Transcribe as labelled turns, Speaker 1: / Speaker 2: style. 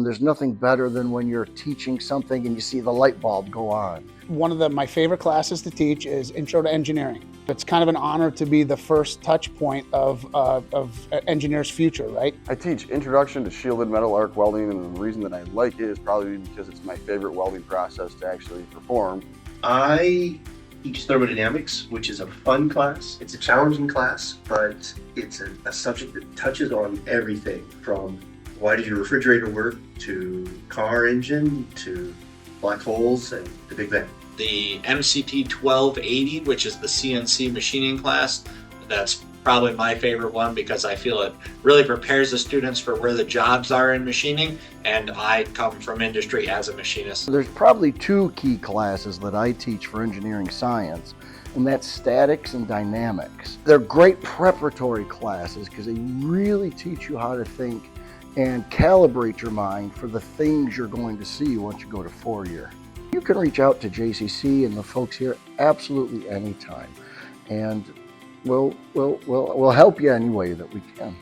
Speaker 1: There's nothing better than when you're teaching something and you see the light bulb go on.
Speaker 2: One of my favorite classes to teach is Intro to Engineering. It's kind of an honor to be the first touch point of engineers' future, right?
Speaker 3: I teach Introduction to Shielded Metal Arc Welding, and the reason that I like it is probably because it's my favorite welding process to actually perform.
Speaker 4: I teach thermodynamics, which is a fun class. It's a challenging class, but it's a subject that touches on everything from why does your refrigerator work, to car engine, to black holes, and the Big Bang.
Speaker 5: The MCP 1280, which is the CNC machining class, that's probably my favorite one because I feel it really prepares the students for where the jobs are in machining, and I come from industry as a machinist.
Speaker 1: There's probably two key classes that I teach for engineering science, and that's statics and dynamics. They're great preparatory classes because they really teach you how to think and calibrate your mind for the things you're going to see once you go to 4-year. You can reach out to JCC and the folks here absolutely anytime, and we'll help you any way that we can.